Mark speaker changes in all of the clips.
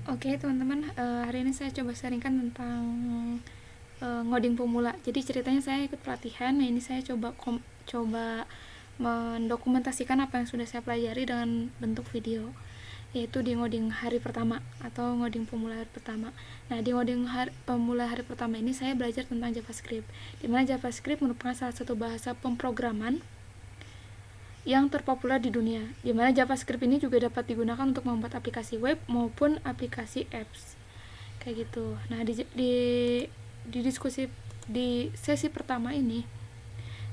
Speaker 1: Oke teman-teman, hari ini saya coba sharingkan tentang ngoding pemula. Jadi ceritanya saya ikut pelatihan. Nah ini saya coba mendokumentasikan apa yang sudah saya pelajari dengan bentuk video, yaitu di ngoding hari pertama atau ngoding pemula hari pertama. Nah di ngoding pemula hari pertama ini saya belajar tentang JavaScript, dimana JavaScript merupakan salah satu bahasa pemrograman yang terpopuler di dunia, di mana JavaScript ini juga dapat digunakan untuk membuat aplikasi web maupun aplikasi apps, kayak gitu. Nah di diskusi di sesi pertama ini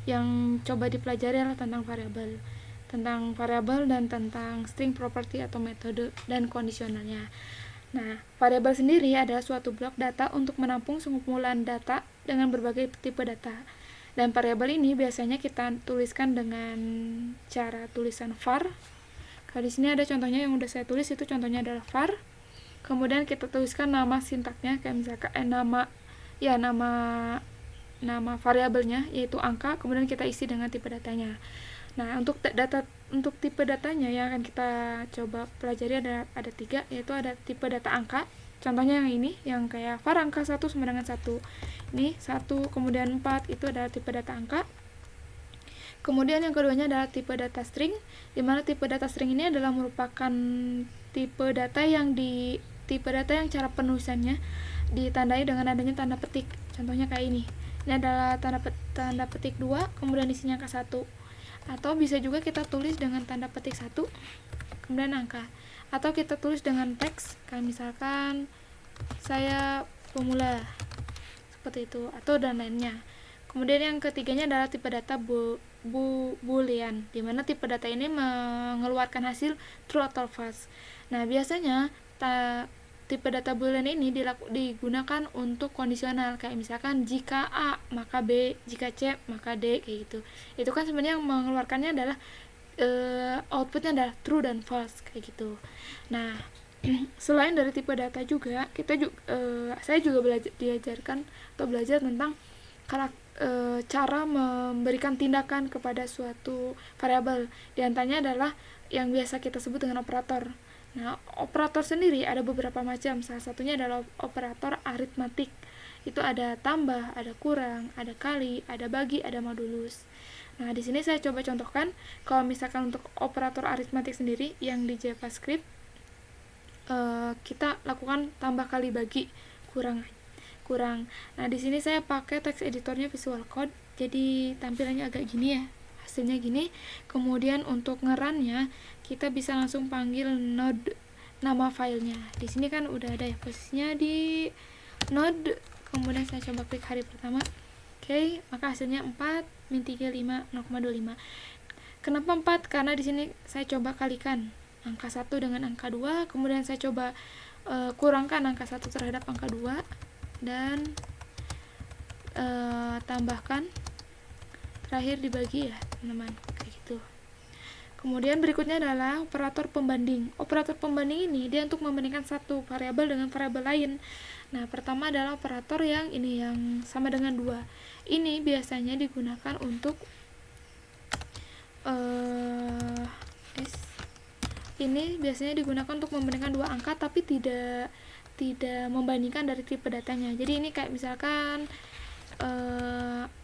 Speaker 1: yang coba dipelajari adalah tentang variabel dan tentang string property atau metode dan kondisionalnya. Nah, variabel sendiri adalah suatu blok data untuk menampung sekumpulan data dengan berbagai tipe data. Dan variabel ini biasanya kita tuliskan dengan cara tulisan var. Kalau di sini ada contohnya yang udah saya tulis, itu contohnya adalah var. Kemudian kita tuliskan nama sintaknya, kayak misalkan nama variabelnya yaitu angka, kemudian kita isi dengan tipe datanya. Nah, untuk tipe datanya yang akan kita coba pelajari ada 3, yaitu ada tipe data angka. Contohnya yang ini, yang kayak var angka 1 sama dengan 1. Ini 1, kemudian 4, itu adalah tipe data angka. Kemudian yang keduanya adalah tipe data string, di mana tipe data string ini adalah merupakan tipe data yang cara penulisannya ditandai dengan adanya tanda petik. Contohnya kayak ini. Ini adalah tanda petik 2, kemudian isinya angka 1. Atau bisa juga kita tulis dengan tanda petik 1, kemudian angka. Atau kita tulis dengan teks, kayak misalkan saya pemula, seperti itu, atau dan lainnya. Kemudian yang ketiganya adalah tipe data boolean, di mana tipe data ini mengeluarkan hasil true atau false. Nah, biasanya tipe data boolean ini digunakan untuk kondisional, kayak misalkan jika A maka B, jika C maka D, kayak gitu. Itu kan sebenarnya yang mengeluarkannya adalah outputnya adalah true dan false, kayak gitu. Nah, selain dari tipe data juga saya juga belajar tentang cara memberikan tindakan kepada suatu variabel. Di antaranya adalah yang biasa kita sebut dengan operator. Nah, operator sendiri ada beberapa macam. Salah satunya adalah operator aritmatik. Itu ada tambah, ada kurang, ada kali, ada bagi, ada modulus. Nah, di sini saya coba contohkan. Kalau misalkan untuk operator aritmatik sendiri yang di JavaScript, kita lakukan tambah kali bagi kurang. Nah, di sini saya pakai text editornya Visual Code. Jadi tampilannya agak gini ya. Hasilnya gini. Kemudian untuk ngerunnya kita bisa langsung panggil node nama filenya. Di sini kan udah ada ya posisinya di node. Kemudian saya coba klik hari pertama. Oke, maka hasilnya 4 min 3 5 0,25. Kenapa 4? Karena di sini saya coba kalikan angka 1 dengan angka 2, kemudian saya coba kurangkan angka 1 terhadap angka 2 dan tambahkan, terakhir dibagi ya teman-teman, kayak gitu. Kemudian berikutnya adalah operator pembanding. Operator pembanding ini dia untuk membandingkan satu variabel dengan variabel lain. Nah, pertama adalah operator yang ini, yang sama dengan 2. Ini biasanya digunakan untuk membandingkan dua angka, tapi tidak membandingkan dari tipe datanya. Jadi ini kayak misalkan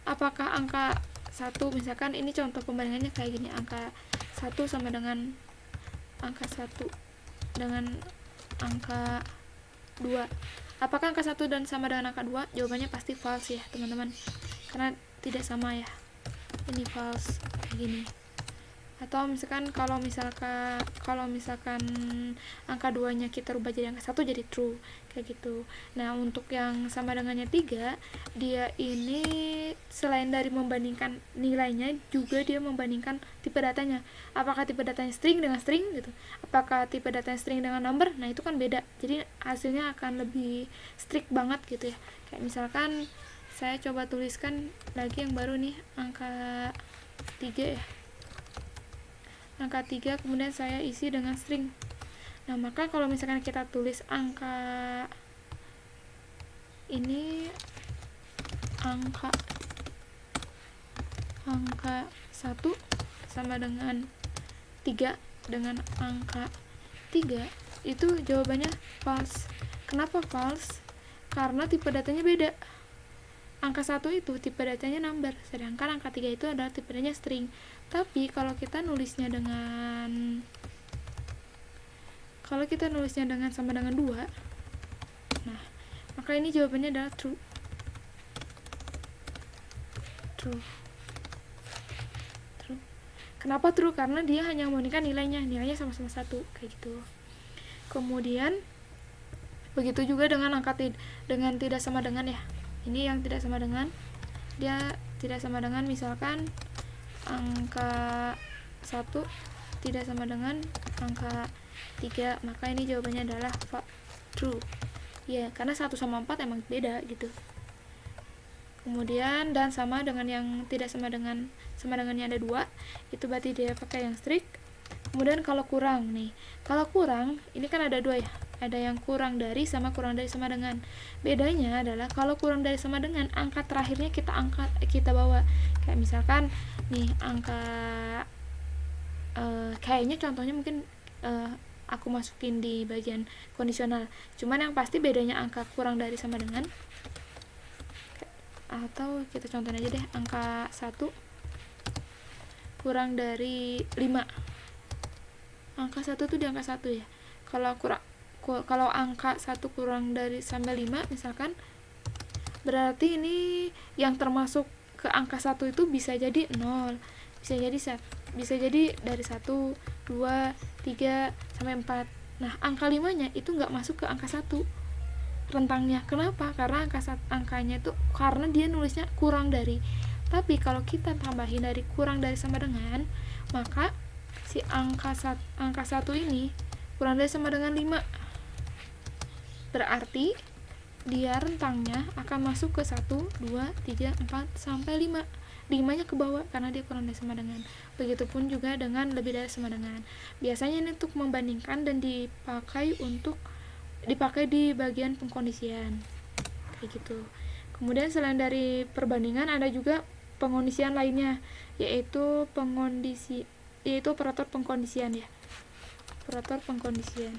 Speaker 1: apakah angka 1, misalkan ini contoh pembandingannya kayak gini, angka 1 sama dengan angka 1 dengan angka 2. Apakah angka 1 dan sama dengan angka 2? Jawabannya pasti false ya, teman-teman. Karena tidak sama ya. Ini false kayak gini. Atau misalkan kalau misalkan angka 2-nya kita rubah jadi angka 1 jadi true, kayak gitu. Nah, untuk yang sama dengannya 3, dia ini selain dari membandingkan nilainya, juga dia membandingkan tipe datanya. Apakah tipe datanya string dengan string gitu? Apakah tipe datanya string dengan number? Nah, itu kan beda. Jadi hasilnya akan lebih strict banget gitu ya. Kayak misalkan saya coba tuliskan lagi yang baru nih, angka 3 ya. Angka 3 kemudian saya isi dengan string. Nah, maka kalau misalkan kita tulis angka ini, angka 1 sama dengan 3 dengan angka 3, itu jawabannya false. Kenapa false? Karena tipe datanya beda. Angka 1 itu tipe datanya number, sedangkan angka 3 itu adalah tipe datanya string. Tapi kalau kita nulisnya dengan sama dengan 2, nah, maka ini jawabannya adalah true. True. Kenapa true? Karena dia hanya membandingkan nilainya sama-sama 1, kayak gitu. Kemudian begitu juga dengan angka dengan tidak sama dengan ya. Ini yang tidak sama dengan, dia tidak sama dengan, misalkan angka 1 tidak sama dengan angka 3, maka ini jawabannya adalah true. Ya, karena 1 sama 4 emang beda gitu. Kemudian dan sama dengan yang tidak sama dengannya ada 2, itu berarti dia pakai yang strict. Kemudian kalau kurang nih, ini kan ada 2 ya, ada yang kurang dari sama dengan. Bedanya adalah kalau kurang dari sama dengan, angka terakhirnya kita bawa. Kayak misalkan nih angka kayaknya contohnya mungkin aku masukin di bagian kondisional, cuman yang pasti bedanya angka kurang dari sama dengan, atau kita contohin aja deh, angka 1 kurang dari 5. Angka 1 tuh di angka 1 ya. Kalau angka 1 kurang dari sampai 5 misalkan, berarti ini yang termasuk ke angka 1 itu bisa jadi 0, bisa jadi dari 1, 2, 3 sampai 4. Nah, angka 5-nya itu nggak masuk ke angka 1 rentangnya. Kenapa? Karena angkanya itu karena dia nulisnya kurang dari. Tapi kalau kita tambahin dari kurang dari sama dengan, maka si angka 1 ini kurang dari sama dengan 5. Berarti dia rentangnya akan masuk ke 1, 2, 3, 4 sampai 5. 5-nya ke bawah karena dia kurang dari sama dengan. Begitupun juga dengan lebih dari sama dengan. Biasanya ini untuk membandingkan dan dipakai di bagian pengkondisian. Kayak gitu. Kemudian selain dari perbandingan ada juga pengkondisian lainnya, yaitu operator pengkondisian ya. Operator pengkondisian.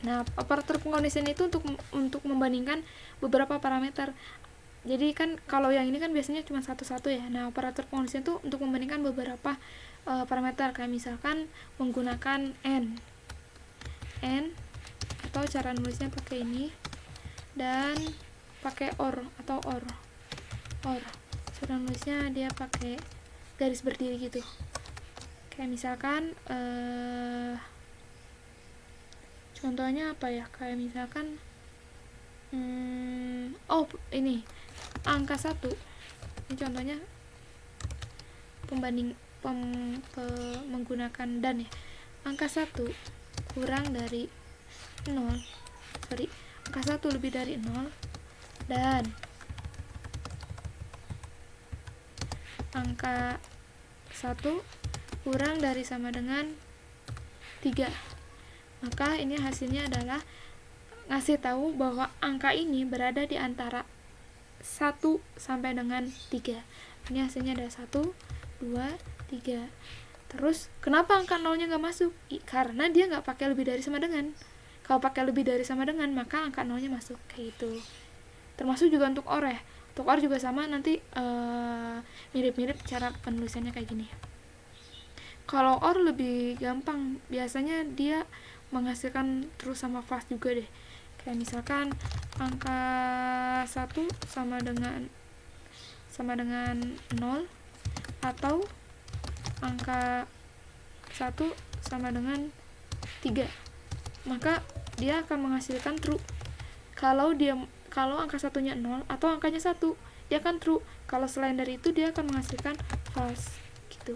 Speaker 1: Nah, operator pengkondisian itu untuk membandingkan beberapa parameter. Jadi kan kalau yang ini kan biasanya cuma satu-satu ya. Nah, operator pengkondisian itu untuk membandingkan beberapa parameter, kayak misalkan menggunakan n atau cara nulisnya pakai ini, dan pakai or. Cara nulisnya dia pakai garis berdiri gitu. Kayak misalkan contohnya apa ya? Kayak misalkan ini angka 1. Ini contohnya menggunakan dan ya. Angka 1 kurang dari 0. Angka 1 lebih dari 0 dan angka 1 kurang dari sama dengan 3. Maka ini hasilnya adalah ngasih tahu bahwa angka ini berada di antara 1 sampai dengan 3. Ini hasilnya ada 1, 2, 3. Terus kenapa angka 0-nya nggak masuk? Karena dia nggak pakai lebih dari sama dengan. Kalau pakai lebih dari sama dengan, maka angka 0-nya masuk, kayak gitu. Termasuk juga untuk or ya. Untuk or juga sama, nanti mirip-mirip cara penulisannya kayak gini. Kalau or lebih gampang, biasanya dia menghasilkan true sama false juga deh. Kayak misalkan angka 1 sama dengan 0, atau angka 1 sama dengan 3, maka dia akan menghasilkan true. Kalau angka 1-nya 0 atau angkanya 1, dia akan true. Kalau selain dari itu, dia akan menghasilkan false gitu.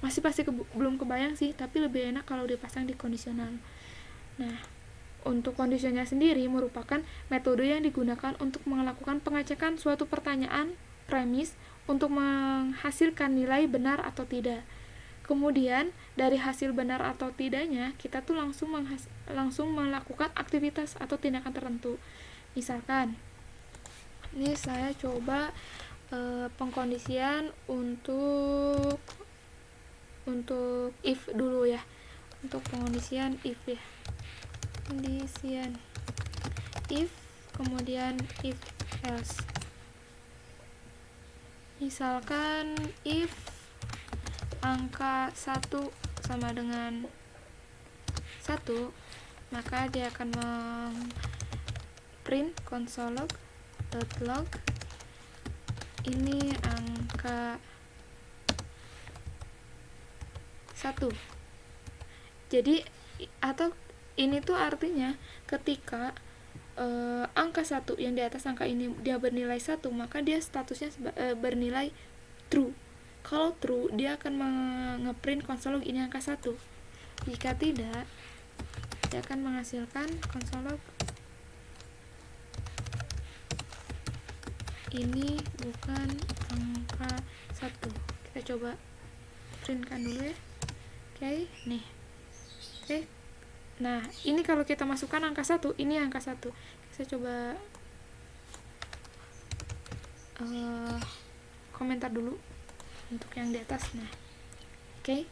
Speaker 1: Masih pasti belum kebayang sih, tapi lebih enak kalau dipasang di kondisional. Nah, untuk kondisionalnya sendiri merupakan metode yang digunakan untuk melakukan pengecekan suatu pertanyaan premis untuk menghasilkan nilai benar atau tidak. Kemudian dari hasil benar atau tidaknya, kita tuh langsung melakukan aktivitas atau tindakan tertentu. Misalkan ini saya coba pengkondisian untuk untuk if dulu ya, untuk pengondisian if ya, pengondisian if, kemudian if else. Misalkan if angka 1 sama dengan 1, maka dia akan print console.log ini angka 1. Jadi atau ini tuh artinya ketika angka 1 yang di atas angka ini dia bernilai 1, maka dia statusnya bernilai true. Kalau true, dia akan ngeprint console log ini angka 1. Jika tidak, dia akan menghasilkan console log ini bukan angka 1. Kita coba printkan dulu ya. Oke, nih. Oke. Nah, ini kalau kita masukkan angka 1, ini angka 1. Saya coba komentar dulu untuk yang di atas. Nah, oke.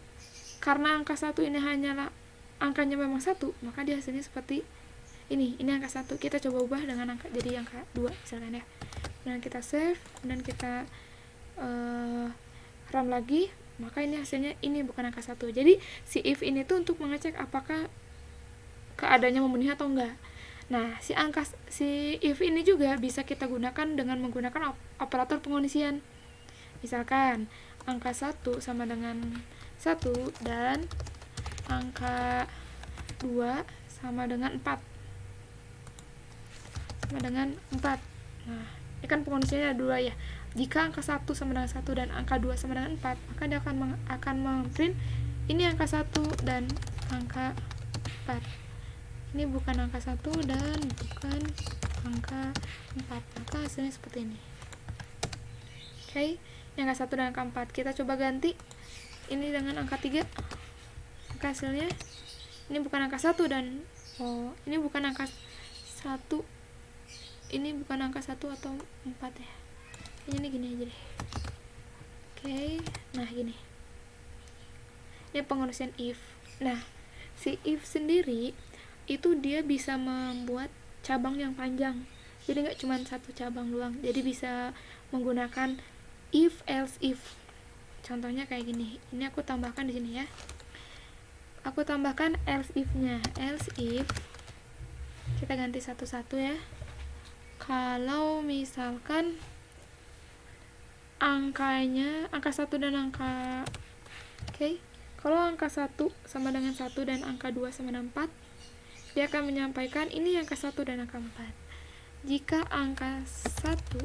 Speaker 1: Karena angka 1 ini hanyalah angkanya memang 1, maka dia hasilnya seperti ini angka 1. Kita coba ubah dengan angka jadi angka 2 misalkan ya. Kemudian kita save, kemudian kita run lagi, maka ini hasilnya ini bukan angka 1. Jadi si if ini tuh untuk mengecek apakah keadaannya memenuhi atau enggak. Nah, si if ini juga bisa kita gunakan dengan menggunakan operator pengondisian. Misalkan angka 1 sama dengan 1 dan angka 2 sama dengan 4. Sama dengan 4. Nah, ini kan pengondisiannya ada 2 ya. Jika angka 1 sama dengan 1 dan angka 2 sama dengan 4, maka dia akan memprint ini angka 1 dan angka 4. Ini bukan angka 1 dan bukan angka 4. Maka hasilnya seperti ini. Oke, ini angka 1 dan angka 4. Kita coba ganti ini dengan angka 3. Maka hasilnya ini bukan angka 1 dan ini bukan angka 1. Ini bukan angka 1 atau 4 ya. Ini gini aja deh. Oke, nah gini. Ini pengondisian if. Nah, si if sendiri itu dia bisa membuat cabang yang panjang. Jadi nggak cuma satu cabang doang. Jadi bisa menggunakan if else if. Contohnya kayak gini. Ini aku tambahkan di sini ya. Aku tambahkan else if-nya. Else if kita ganti satu-satu ya. Kalau misalkan angkanya angka 1 dan angka kalau angka 1 sama dengan 1 dan angka 2 sama dengan 4, dia akan menyampaikan ini angka 1 dan angka 4. Jika angka 1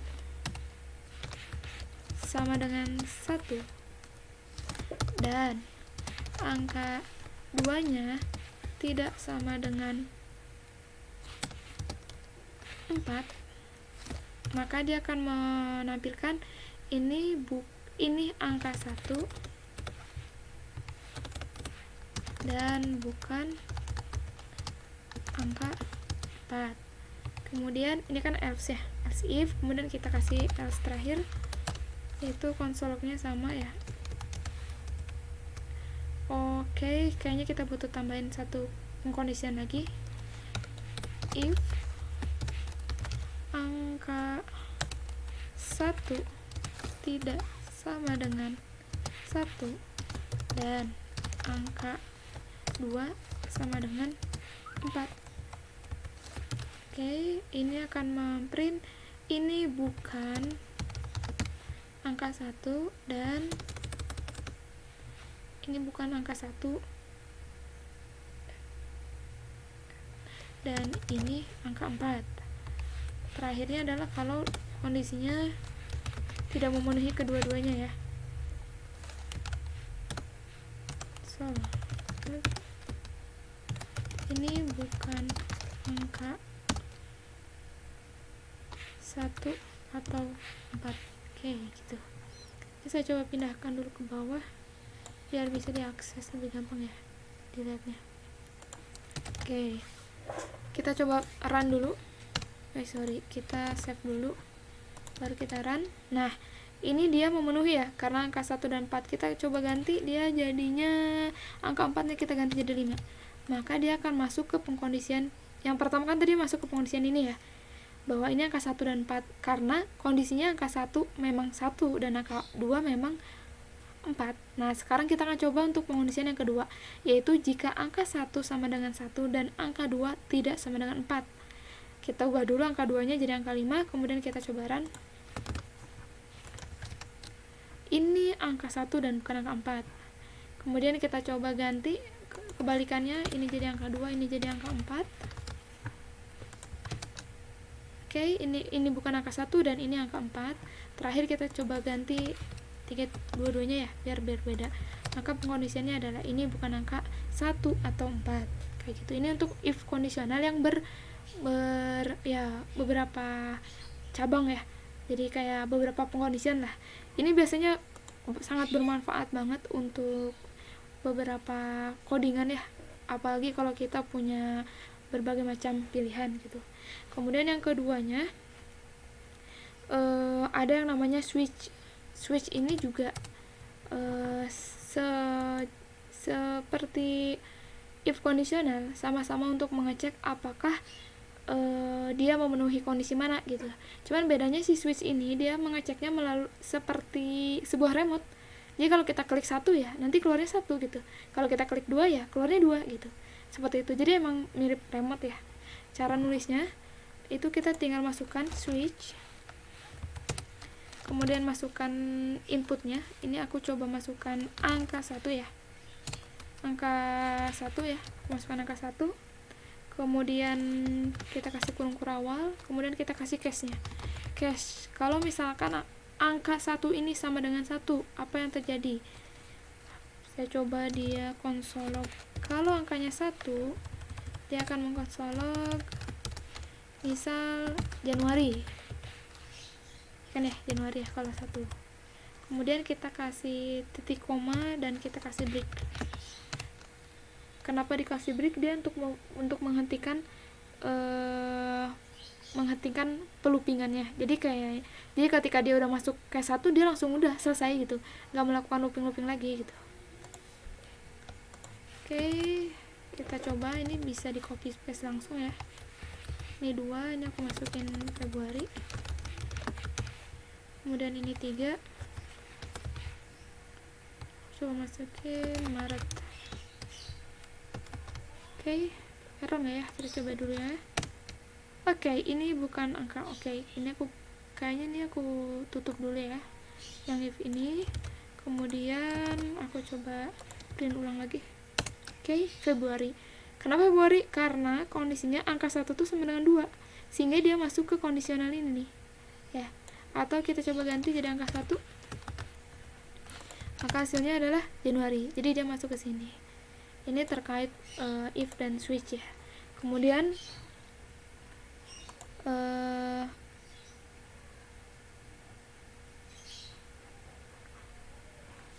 Speaker 1: sama dengan 1 dan angka 2-nya tidak sama dengan 4, maka dia akan menampilkan ini angka 1 dan bukan angka 4. Kemudian ini kan else ya, else if, kemudian kita kasih else terakhir, yaitu console log-nya sama ya. Oke, kayaknya kita butuh tambahin satu pengkondisian lagi. If angka 1 tidak sama dengan 1 dan angka 2 sama dengan 4. Oke, ini akan memprint ini bukan angka 1 dan ini bukan angka 1 dan ini angka 4. Terakhirnya adalah kalau kondisinya tidak memenuhi kedua-duanya ya. So, ini bukan angka 1 atau 4. Oke, gitu. Jadi saya coba pindahkan dulu ke bawah biar bisa diakses lebih gampang ya dilihatnya. Oke, kita coba run dulu. Kita save dulu baru kita run. Nah, ini dia memenuhi ya, karena angka 1 dan 4 kita coba ganti, dia jadinya angka 4 nya kita ganti jadi 5, maka dia akan masuk ke pengkondisian yang pertama. Kan tadi masuk ke pengkondisian ini ya, bahwa ini angka 1 dan 4 karena kondisinya angka 1 memang 1 dan angka 2 memang 4. Nah sekarang kita akan coba untuk pengkondisian yang kedua, yaitu jika angka 1 sama dengan 1 dan angka 2 tidak sama dengan 4. Kita ubah dulu angka 2 nya jadi angka 5, kemudian kita coba run. Ini angka 1 dan bukan angka 4. Kemudian kita coba ganti kebalikannya, ini jadi angka 2, ini jadi angka 4. Oke, ini bukan angka 1 dan ini angka 4. Terakhir kita coba ganti dua-duanya ya, biar beda. Maka pengkondisiannya adalah ini bukan angka 1 atau 4. Kayak gitu. Ini untuk if kondisional yang beberapa cabang ya. Jadi kayak beberapa pengkondisian lah. Ini biasanya sangat bermanfaat banget untuk beberapa codingan ya, apalagi kalau kita punya berbagai macam pilihan gitu. Kemudian yang keduanya ada yang namanya switch. Switch ini juga seperti if kondisional, sama-sama untuk mengecek apakah dia memenuhi kondisi mana gitu. Cuman bedanya si switch ini dia mengeceknya melalui seperti sebuah remote. Jadi kalau kita klik 1 ya, nanti keluarnya 1 gitu. Kalau kita klik 2 ya, keluarnya 2 gitu. Seperti itu. Jadi emang mirip remote ya. Cara nulisnya itu kita tinggal masukkan switch. Kemudian masukkan inputnya. Ini aku coba masukkan angka 1 ya. Angka 1 ya. Aku masukkan angka 1. Kemudian kita kasih kurung kurawal, kemudian kita kasih cache-nya. Cache, kalau misalkan angka 1 ini sama dengan 1, apa yang terjadi? Saya coba dia console log. Kalau angkanya 1, dia akan mengkonsol log misal Januari. Kan ya, Januari ya kalau 1. Kemudian kita kasih titik koma dan kita kasih break. Kenapa dikasih break? Dia untuk menghentikan pelupingannya. Jadi ketika dia udah masuk ke 1, dia langsung udah selesai gitu, nggak melakukan looping lagi gitu. Oke, kita coba. Ini bisa di copy paste langsung ya. Ini 2, ini aku masukin Februari. Kemudian ini 3, coba masukin Maret. Oke, error nggak ya? Kita coba dulu ya. Oke, ini bukan angka. Oke, ini kayaknya aku tutup dulu ya yang if ini. Kemudian aku coba print ulang lagi. Oke, Februari. Kenapa Februari? Karena kondisinya angka 1 tuh sama dengan 2, sehingga dia masuk ke kondisional ini nih ya. Atau kita coba ganti jadi angka 1, maka hasilnya adalah Januari, jadi dia masuk ke sini. Ini terkait if dan switch ya. Kemudian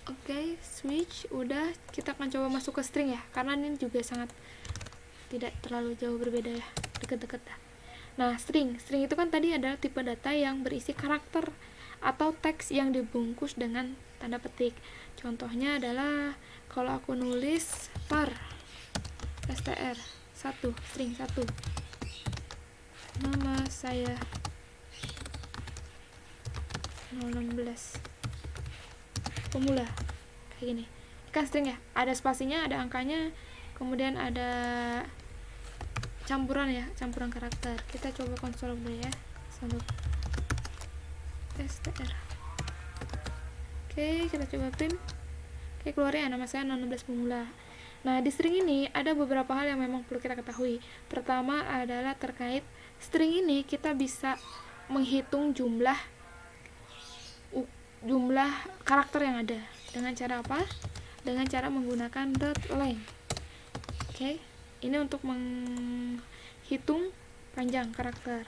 Speaker 1: Oke, switch udah. Kita akan coba masuk ke string ya, karena ini juga sangat tidak terlalu jauh berbeda ya, deket-deket dah. Nah, string itu kan tadi adalah tipe data yang berisi karakter atau teks yang dibungkus dengan tanda petik. Contohnya adalah kalau aku nulis var str 1, string 1, nama saya 016 pemula, kayak gini kan string ya, ada spasinya, ada angkanya, kemudian ada campuran ya, campuran karakter. Kita coba konsol dulu ya, untuk str. Oke, kita coba print. Oke, keluarnya nama saya 016 pemula. Nah, di string ini ada beberapa hal yang memang perlu kita ketahui. Pertama adalah terkait string ini kita bisa menghitung jumlah karakter yang ada. Dengan cara apa? Dengan cara menggunakan .length. Oke, ini untuk menghitung panjang karakter.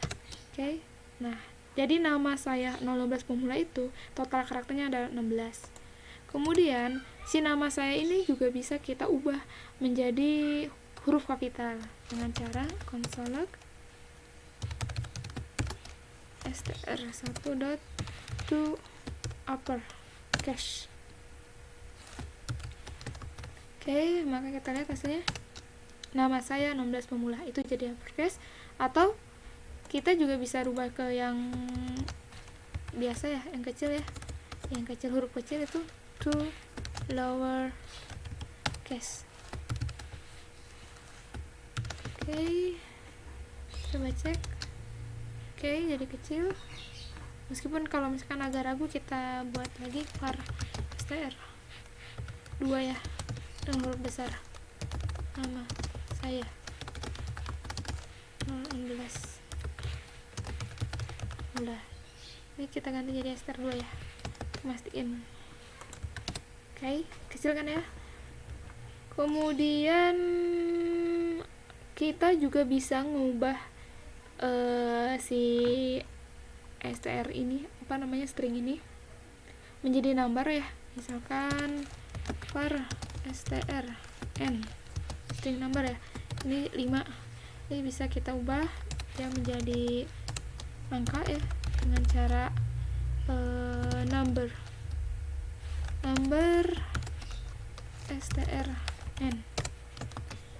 Speaker 1: Oke, nah, jadi nama saya 016 pemula itu total karakternya ada 16. Kemudian si nama saya ini juga bisa kita ubah menjadi huruf kapital dengan cara console log str1.to upper case. Oke, maka kita lihat hasilnya. Nama saya 16 pemula itu jadi uppercase, atau kita juga bisa rubah ke yang biasa ya, yang kecil ya. Yang kecil, huruf kecil itu to lower case. Oke, coba cek. Oke, jadi kecil. Meskipun kalau misalkan agak ragu, kita buat lagi var str 2 ya, dengan huruf besar. Nama saya 16. Udah, ini kita ganti jadi str 2 ya, mastiin. Oke, kecil kan ya. Kemudian kita juga bisa ngubah si str ini, apa namanya, string ini menjadi number ya. Misalkan var str n string number ya, ini 5. Ini bisa kita ubah dia menjadi angka ya, dengan cara number str n.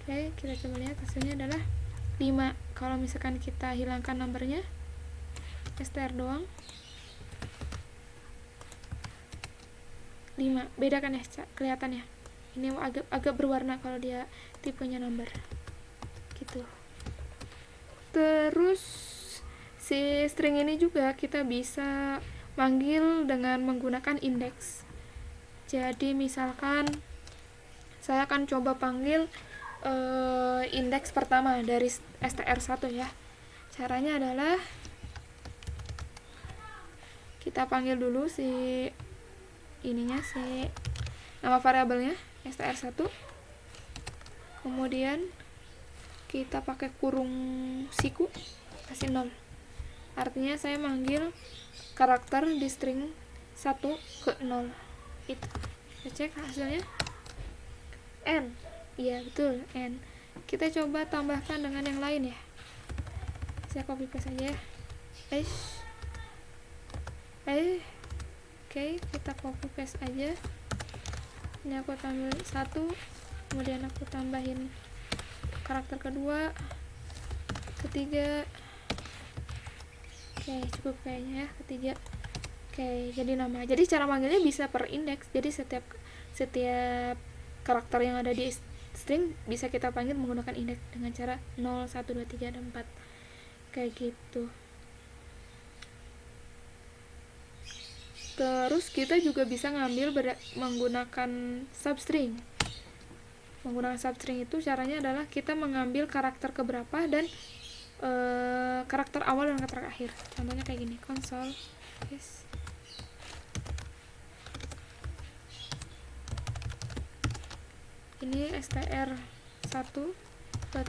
Speaker 1: Oke, kita coba lihat hasilnya adalah 5. Kalau misalkan kita hilangkan numbernya, str doang, 5. Beda kan ya kelihatannya. Ini agak berwarna kalau dia tipenya number gitu. Terus si string ini juga kita bisa manggil dengan menggunakan indeks. Jadi misalkan saya akan coba panggil indeks pertama dari str1 ya. Caranya adalah kita panggil dulu si ininya, si nama variabelnya str1, kemudian kita pakai kurung siku, kasih 0. Artinya saya manggil karakter di string 1 ke 0. Itu kita cek hasilnya n. Iya betul, n. Kita coba tambahkan dengan yang lain ya. Saya copy paste aja ya. Oke, kita copy paste aja. Ini aku tambah 1, kemudian aku tambahin karakter kedua, ketiga. Oke, cukup kayaknya ya, ketiga. Oke, jadi nama. Jadi cara manggilnya bisa per indeks. Jadi setiap karakter yang ada di string bisa kita panggil menggunakan indeks dengan cara 0, 1, 2, 3, dan 4. Kayak gitu. Terus kita juga bisa ngambil menggunakan substring. Menggunakan substring itu caranya adalah kita mengambil karakter keberapa dan karakter awal dan karakter akhir. Contohnya kayak gini, console. Yes. Ini str1 buat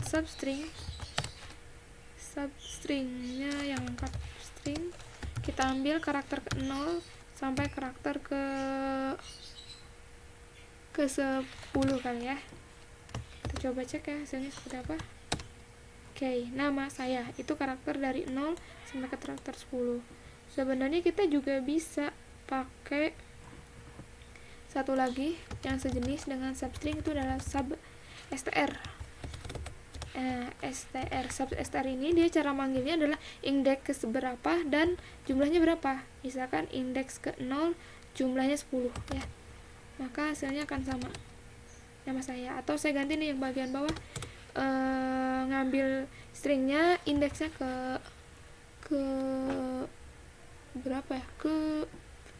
Speaker 1: substringnya yang lengkap string. Kita ambil karakter ke 0 sampai karakter ke 10 kali ya. Kita coba cek ya hasilnya seperti apa. Oke, nama saya itu karakter dari 0 sampai ke karakter 10. Sebenarnya kita juga bisa pakai satu lagi yang sejenis dengan substring, itu adalah sub str. Sub str ini dia cara manggilnya adalah indeks ke seberapa dan jumlahnya berapa. Misalkan indeks ke 0 jumlahnya 10 ya, maka hasilnya akan sama nama saya. Atau saya ganti nih yang bagian bawah, ngambil stringnya indeksnya ke berapa ya, ke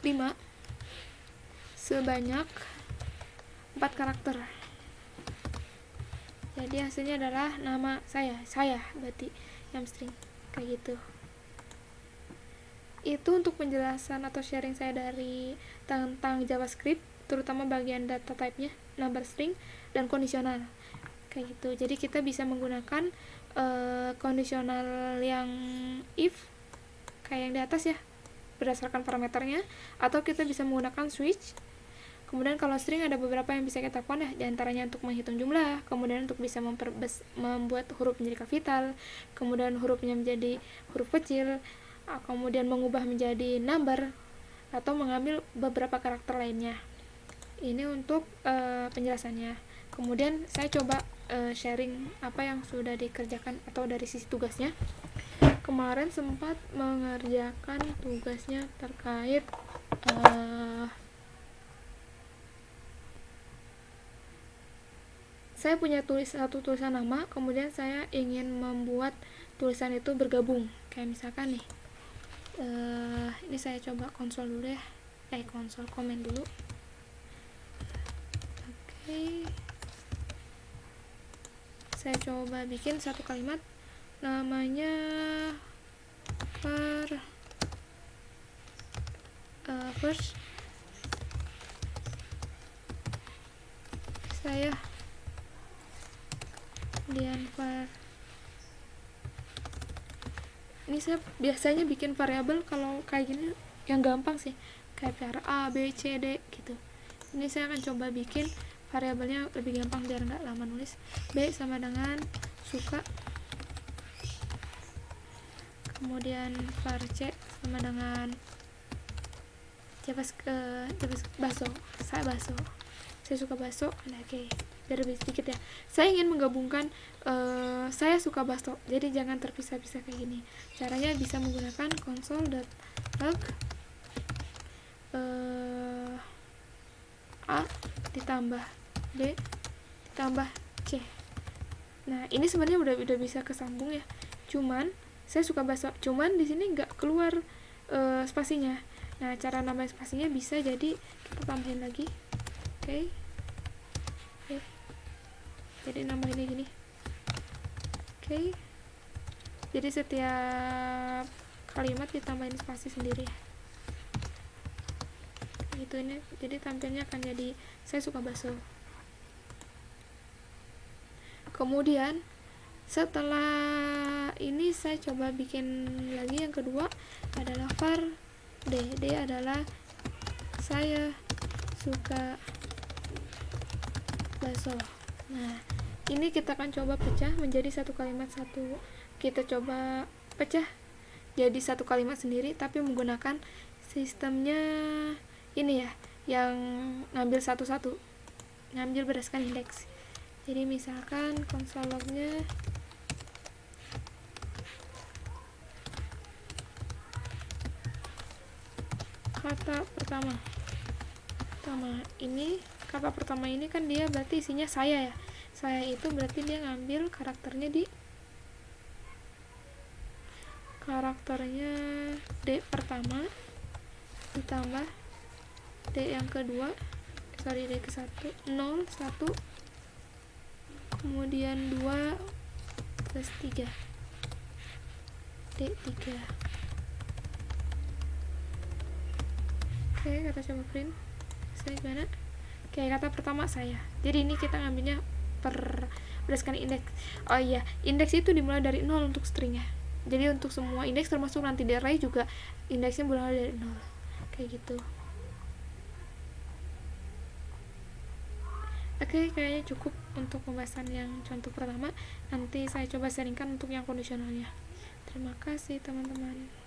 Speaker 1: 5 sebanyak 4 karakter. Jadi hasilnya adalah nama saya berarti yang string kayak gitu. Itu untuk penjelasan atau sharing saya tentang JavaScript, terutama bagian data type-nya, number string dan kondisional kayak gitu. Jadi kita bisa menggunakan kondisional yang if kayak yang di atas ya, berdasarkan parameternya, atau kita bisa menggunakan switch. Kemudian kalau string ada beberapa yang bisa kita lakukan ya, diantaranya untuk menghitung jumlah, kemudian untuk bisa membuat huruf menjadi kapital, kemudian hurufnya menjadi huruf kecil, kemudian mengubah menjadi number, atau mengambil beberapa karakter lainnya. Ini untuk penjelasannya. Kemudian saya coba sharing apa yang sudah dikerjakan atau dari sisi tugasnya. Kemarin sempat mengerjakan tugasnya terkait saya punya satu tulisan nama, kemudian saya ingin membuat tulisan itu bergabung. Kayak misalkan nih, ini saya coba konsol dulu ya, konsol komen dulu. Oke, saya coba bikin satu kalimat, namanya first saya kemudian ini saya biasanya bikin variabel kalau kayak gini yang gampang sih, kayak var a b c d gitu. Ini saya akan coba bikin variabelnya lebih gampang biar nggak lama nulis. B sama dengan suka, kemudian var c sama dengan bakso, saya suka bakso. Oke, biar lebih sedikit ya, saya ingin menggabungkan saya suka bakso, jadi jangan terpisah-pisah kayak gini. Caranya bisa menggunakan console.log A ditambah B ditambah C. Nah, ini sebenarnya udah bisa kesambung ya, cuman saya suka bakso, cuman di sini nggak keluar spasinya. Nah, cara nambahin spasinya bisa jadi kita tambahin lagi. Oke. Jadi nambahinnya gini. Oke. Jadi setiap kalimat ditambahin spasi sendiri. Gitu ini. Jadi tampilnya akan jadi saya suka bakso. Kemudian setelah ini saya coba bikin lagi yang kedua adalah var D. D adalah saya suka bakso. Nah, ini kita akan coba pecah menjadi satu kalimat satu. Kita coba pecah jadi satu kalimat sendiri, tapi menggunakan sistemnya ini ya, yang ngambil satu-satu, ngambil berdasarkan indeks. Jadi misalkan console lognya kata pertama ini, kata pertama ini kan dia berarti isinya saya ya. Saya itu berarti dia ngambil karakternya di karakternya D pertama ditambah D yang kedua, D ke 1, 0, 1, kemudian 2 plus 3, D3. Oke, kita coba print. Saya gimana? Oke, kata pertama saya. Jadi ini kita ngambilnya berdasarkan indeks. Oh iya, indeks itu dimulai dari 0 untuk stringnya. Jadi untuk semua indeks termasuk nanti di array juga indeksnya mulai dari 0. Kayak gitu. Oke, kayaknya cukup untuk pembahasan yang contoh pertama. Nanti saya coba sharingkan untuk yang kondisionalnya. Terima kasih teman-teman.